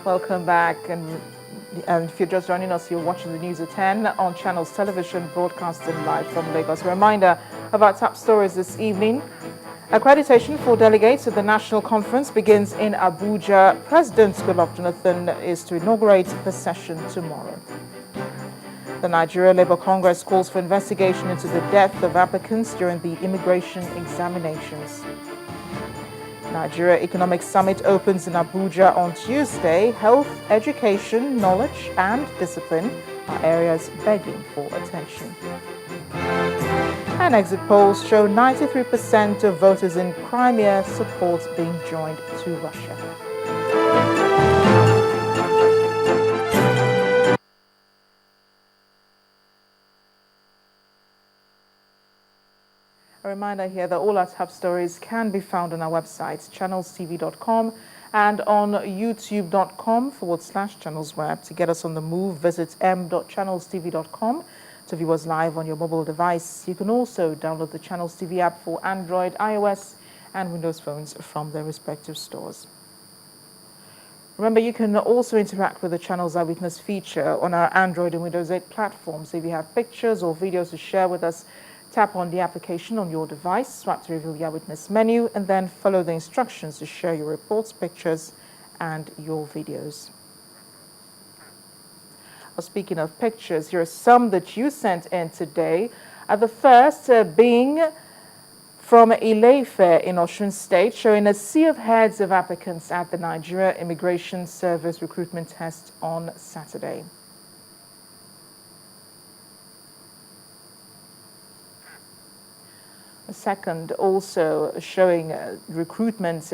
Welcome back. And if you're just joining us, you're watching the news at 10 on Channels Television, broadcasting live from Lagos. A reminder of our top stories this evening. Accreditation for delegates to the national conference begins in Abuja. President Goodluck Jonathan is to inaugurate the session tomorrow. The Nigeria Labour Congress calls for investigation into the death of applicants during the immigration examinations. Nigeria Economic Summit opens in Abuja on Tuesday. Health, education, knowledge and discipline are areas begging for attention. And exit polls show 93% of voters in Crimea support being joined to Russia. A reminder here that all our top stories can be found on our website, ChannelsTV.com, and on YouTube.com/channelsweb. To get us on the move, visit m.channelstv.com to view us live on your mobile device. You can also download the Channels TV app for Android, iOS, and Windows phones from their respective stores. Remember, you can also interact with the Channels Eyewitness feature on our Android and Windows 8 platforms. If you have pictures or videos to share with us, tap on the application on your device, swipe to reveal the Eyewitness menu, and then follow the instructions to share your reports, pictures, and your videos. Well, speaking of pictures, here are some that you sent in today. The first being from Ile-Ife in Osun State, showing a sea of heads of applicants at the Nigeria Immigration Service recruitment test on Saturday. A second also showing the recruitment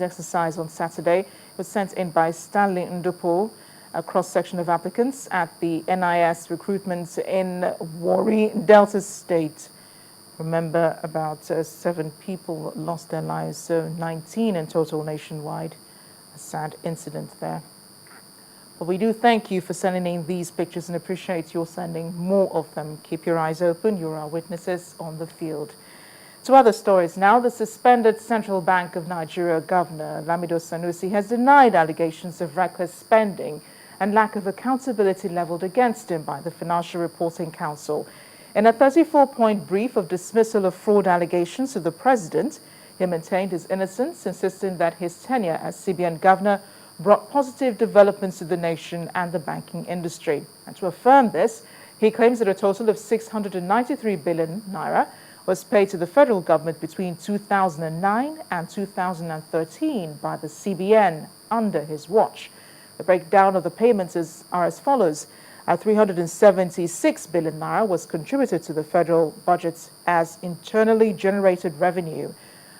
exercise on Saturday was sent in by Stanley Ndupo, a cross-section of applicants at the NIS recruitment in Warri, Delta State. Remember, about 7 people lost their lives, so 19 in total nationwide. A sad incident there. But we do thank you for sending in these pictures and appreciate your sending more of them. Keep your eyes open. You're our witnesses on the field. To other stories now, the suspended Central Bank of Nigeria Governor Lamido Sanusi has denied allegations of reckless spending and lack of accountability leveled against him by the Financial Reporting Council. In a 34-point brief of dismissal of fraud allegations to the president, he maintained his innocence, insisting that his tenure as CBN governor brought positive developments to the nation and the banking industry. And to affirm this, he claims that a total of 693 billion naira was paid to the federal government between 2009 and 2013 by the CBN under his watch. The breakdown of the payments are as follows. 376 billion naira was contributed to the federal budget as internally generated revenue.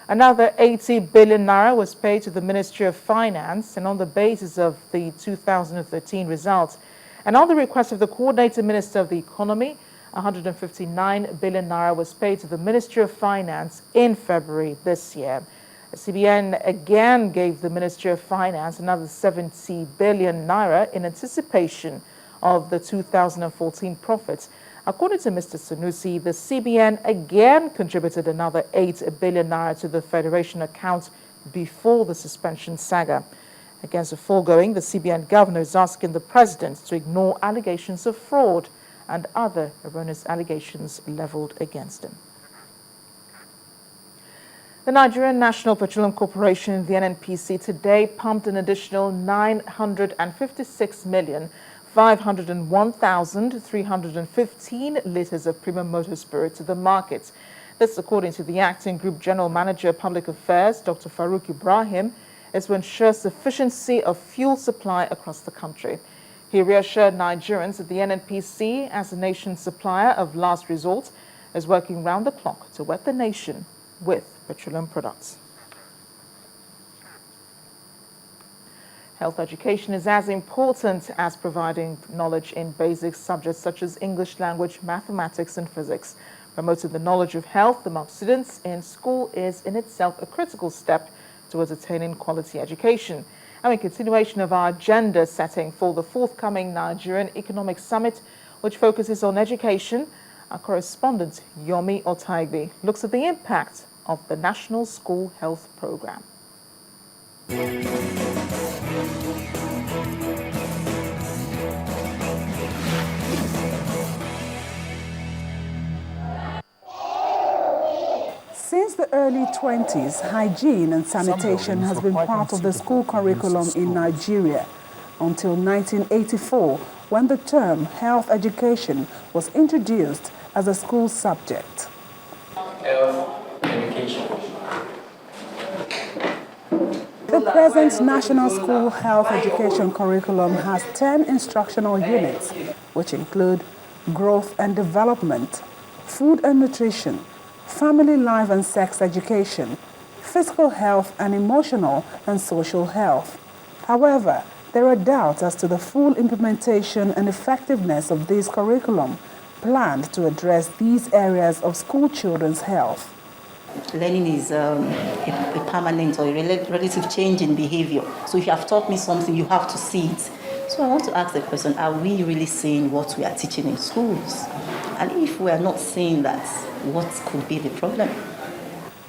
Another 80 billion naira was paid to the Ministry of Finance and on the basis of the 2013 results. And on the request of the Coordinating Minister of the Economy, 159 billion naira was paid to the Ministry of Finance in February this year. The CBN again gave the Ministry of Finance another 70 billion naira in anticipation of the 2014 profits. According to Mr. Sanusi, the CBN again contributed another 8 billion naira to the Federation account before the suspension saga. Against the foregoing, the CBN governor is asking the president to ignore allegations of fraud and other erroneous allegations leveled against him. The Nigerian National Petroleum Corporation, the NNPC, today pumped an additional 956,501,315 litres of premium motor spirit to the market. This, according to the Acting Group General Manager of Public Affairs, Dr. Farouk Ibrahim, is to ensure sufficiency of fuel supply across the country. He reassured Nigerians that the NNPC, as the nation's supplier of last resort, is working round the clock to wet the nation with petroleum products. Health education is as important as providing knowledge in basic subjects such as English language, mathematics, and physics. Promoting the knowledge of health among students in school is in itself a critical step towards attaining quality education. And in continuation of our agenda setting for the forthcoming Nigerian Economic Summit, which focuses on education, our correspondent Yomi Otaigbe looks at the impact of the National School Health Program. early 20s, hygiene and sanitation has been part of the school curriculum in Nigeria until 1984, when the term health education was introduced as a school subject. Health education. The present National School Health Education curriculum has 10 instructional units, which include growth and development, food and nutrition, family life and sex education, physical health and emotional and social health. However, there are doubts as to the full implementation and effectiveness of this curriculum planned to address these areas of school children's health. Learning is a permanent or a relative change in behavior. So if you have taught me something, you have to see it. So I want to ask the question, are we really seeing what we are teaching in schools? And if we are not seeing that, what could be the problem?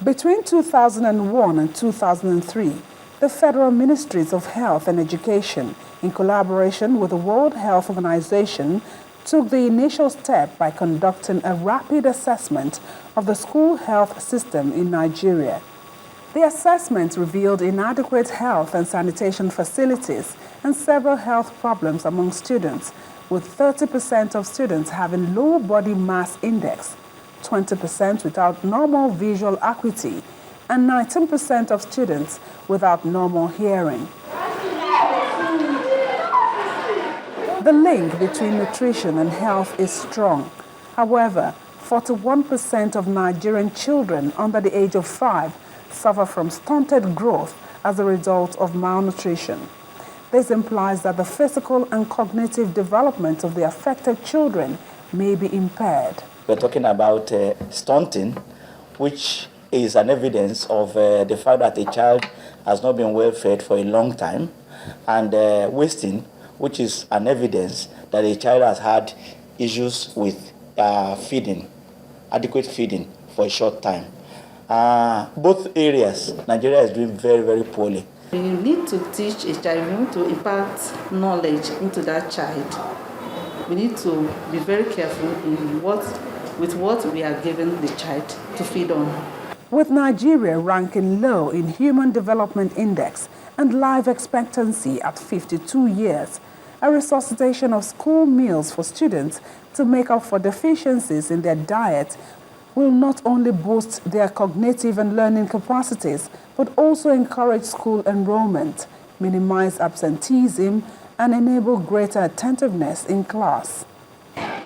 Between 2001 and 2003, the Federal Ministries of Health and Education, in collaboration with the World Health Organization, took the initial step by conducting a rapid assessment of the school health system in Nigeria. The assessment revealed inadequate health and sanitation facilities and several health problems among students, with 30% of students having low body mass index, 20% without normal visual acuity, and 19% of students without normal hearing. The link between nutrition and health is strong. However, 41% of Nigerian children under the age of 5 suffer from stunted growth as a result of malnutrition. This implies that the physical and cognitive development of the affected children may be impaired. We're talking about stunting, which is an evidence of the fact that a child has not been well fed for a long time, and wasting, which is an evidence that a child has had issues with feeding, adequate feeding for a short time. Both areas, Nigeria is doing very, very poorly. We need to teach a child, we need to impart knowledge into that child. We need to be very careful with what we are giving the child to feed on. With Nigeria ranking low in Human Development Index and life expectancy at 52 years, a resuscitation of school meals for students to make up for deficiencies in their diet will not only boost their cognitive and learning capacities, but also encourage school enrollment, minimize absenteeism, and enable greater attentiveness in class.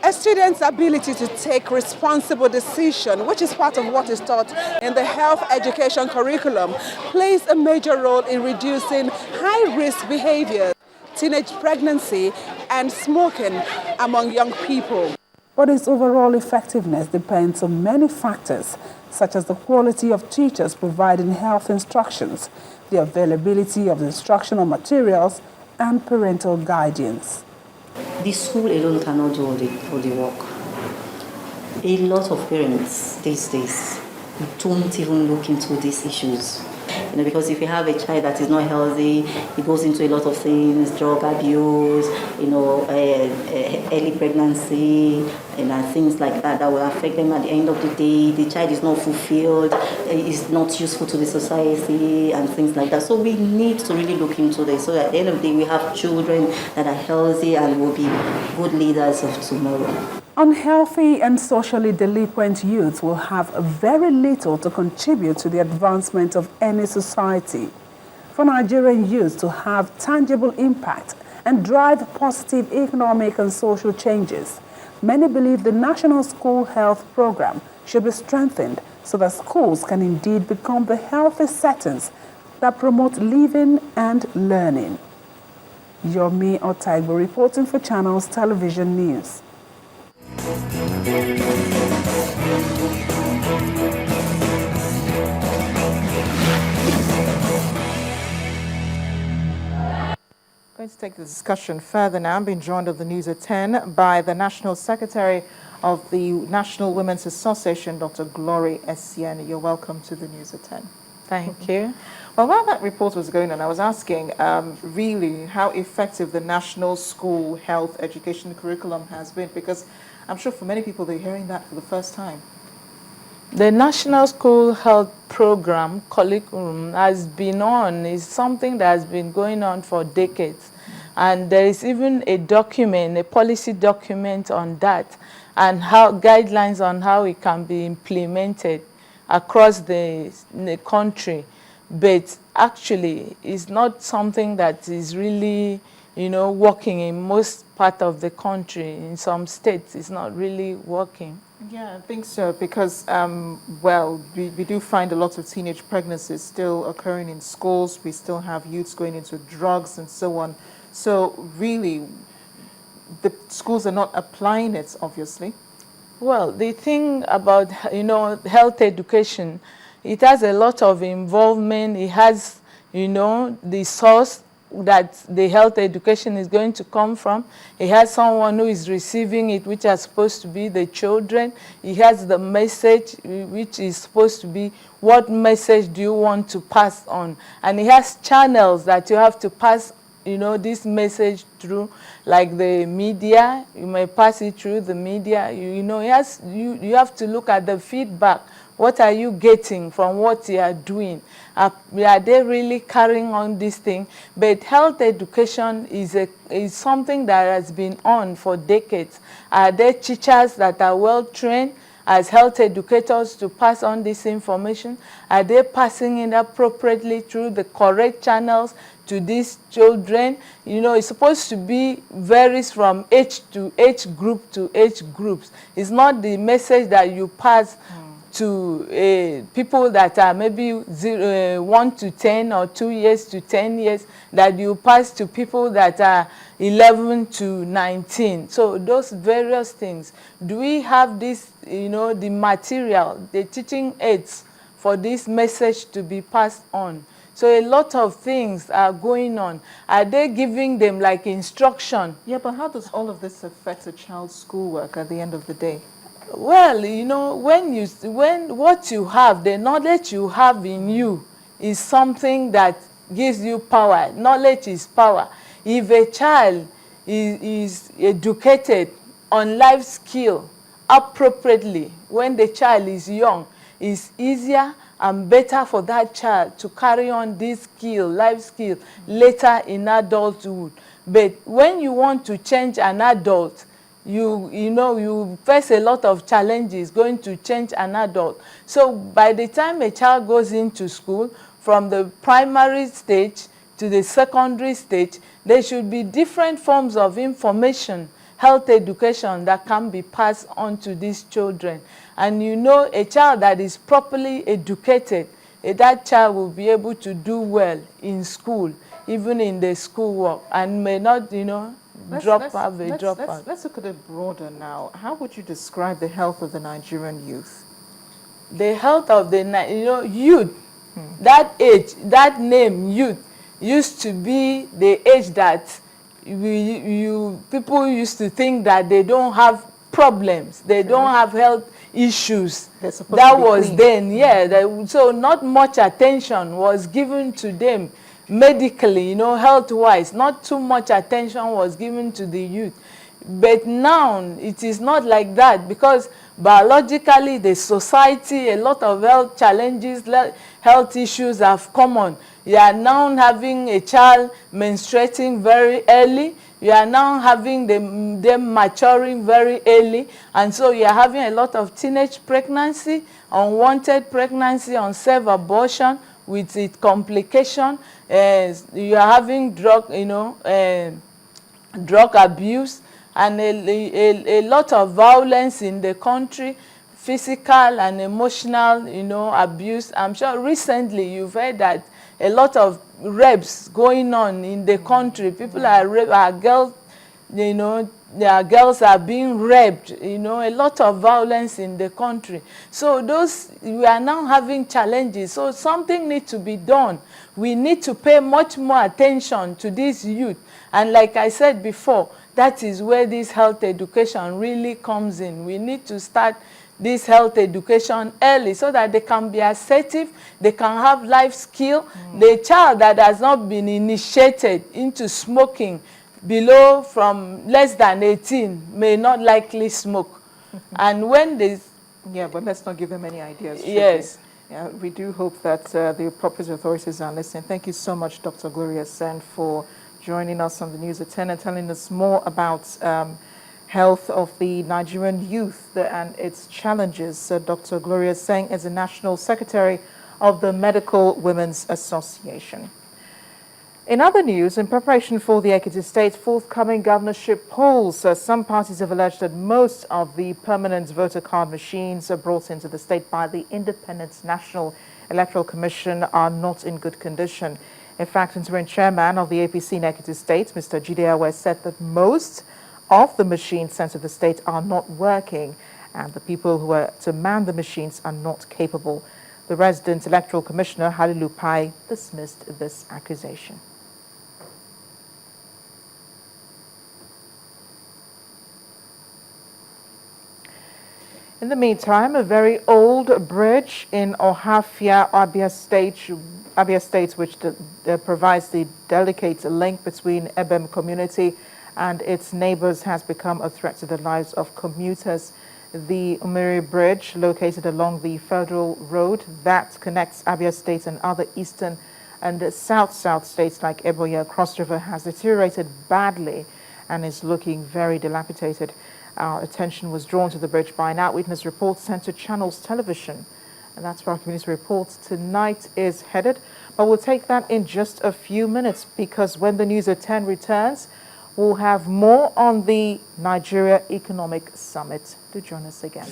A student's ability to take responsible decision, which is part of what is taught in the health education curriculum, plays a major role in reducing high-risk behaviors, teenage pregnancy, and smoking among young people. But its overall effectiveness depends on many factors, such as the quality of teachers providing health instructions, the availability of instructional materials, and parental guidance. The school alone cannot do all the work. A lot of parents these days don't even look into these issues. Because if you have a child that is not healthy, it goes into a lot of things, drug abuse, early pregnancy, and things like that will affect them at the end of the day. The child is not fulfilled, is not useful to the society, and things like that. So we need to really look into this. So at the end of the day, we have children that are healthy and will be good leaders of tomorrow. Unhealthy and socially delinquent youths will have very little to contribute to the advancement of any society. For Nigerian youths to have tangible impact and drive positive economic and social changes, many believe the National School Health Program should be strengthened so that schools can indeed become the healthy settings that promote living and learning. Yomi Otaigbo reporting for Channels Television News. Going to take the discussion further now. I'm being joined on the news at 10 by the National Secretary of the National Women's Association, Dr. Glory Essien. You're welcome to the news at 10. Thank you. Well, while that report was going on, I was asking really how effective the National School Health Education curriculum has been, because I'm sure for many people they're hearing that for the first time. The National School Health Program curriculum has been on, is something that has been going on for decades. And there is even a document, a policy document on that, and how guidelines on how it can be implemented across the country. But actually, it's not something that is really, working in most part of the country. In some states, it's not really working. Yeah, I think so, because, well, we do find a lot of teenage pregnancies still occurring in schools. We still have youths going into drugs and so on. So really, the schools are not applying it, obviously. Well, the thing about, health education, it has a lot of involvement. It has, the source that the health education is going to come from. It has someone who is receiving it, which are supposed to be the children. It has the message, which is supposed to be what message do you want to pass on. And it has channels that you have to pass this message through, like the media. You may pass it through the media. You have to look at the feedback. What are you getting from what you are doing? Are they really carrying on this thing? But health education is something that has been on for decades. Are there teachers that are well trained as health educators to pass on this information? Are they passing it appropriately through the correct channels to these children? It's supposed to be varies from age to age group to age groups. It's not the message that you pass to people that are maybe 1 to 10 or 2 years to 10 years that you pass to people that are 11 to 19. So those various things. Do we have this, the material, the teaching aids for this message to be passed on? So a lot of things are going on. Are they giving them like instruction? Yeah, but how does all of this affect a child's schoolwork at the end of the day? Well, when what you have, the knowledge you have in you is something that gives you power. Knowledge is power. If a child is educated on life skill appropriately when the child is young, it's easier and better for that child to carry on this skill, life skill, later in adulthood. But when you want to change an adult, you face a lot of challenges going to change an adult. So by the time a child goes into school, from the primary stage to the secondary stage, there should be different forms of information, health education that can be passed on to these children. And a child that is properly educated, that child will be able to do well in school, even in the schoolwork, and may not, drop out. Let's look at it broader now. How would you describe the health of the Nigerian youth? The health of the youth, that age, that name, youth, used to be the age that people used to think that they don't have problems, they don't have health issues. That was clean. Then, yeah. So not much attention was given to them medically, health-wise. Not too much attention was given to the youth. But now it is not like that, because biologically the society, a lot of health challenges, health issues have come on. You are now having a child menstruating very early. You are now having them maturing very early. And so you are having a lot of teenage pregnancy, unwanted pregnancy, unsafe abortion with its complication. You are having drug abuse, and a lot of violence in the country, physical and emotional, abuse. I'm sure recently you've heard that a lot of rapes going on in the country. People are girls, their girls are being raped, a lot of violence in the country. So we are now having challenges. So something needs to be done. We need to pay much more attention to this youth. And like I said before, that is where this health education really comes in. We need to start this health education early so that they can be assertive, they can have life skill. The child that has not been initiated into smoking from less than 18 may not likely smoke. And when Yeah, but let's not give them any ideas. should we? Yes. Yeah, we do hope that the appropriate authorities are listening. Thank you so much, Dr. Gloria Sen, for joining us on the News at 10 and telling us more about health of the Nigerian youth and its challenges. Dr. Gloria Sen is the National Secretary of the Medical Women's Association. In other news, in preparation for the Ekiti State's forthcoming governorship polls, some parties have alleged that most of the permanent voter card machines brought into the state by the Independent National Electoral Commission are not in good condition. In fact, interim chairman of the APC in Ekiti State, Mr. Jide Awe, said that most of the machines sent to the state are not working, and the people who are to man the machines are not capable. The resident electoral commissioner, Halilu Pai, dismissed this accusation. In the meantime, a very old bridge in Ohafia, Abia State, which provides the delicate link between Ebem community and its neighbors, has become a threat to the lives of commuters. The Umiri Bridge, located along the federal road that connects Abia State and other eastern and south states like Ebonyi Cross River, has deteriorated badly and is looking very dilapidated. Our attention was drawn to the bridge by an eyewitness report sent to Channels Television. And that's where our community report tonight is headed. But we'll take that in just a few minutes, because when the News at 10 returns, we'll have more on the Nigeria Economic Summit. Do join us again.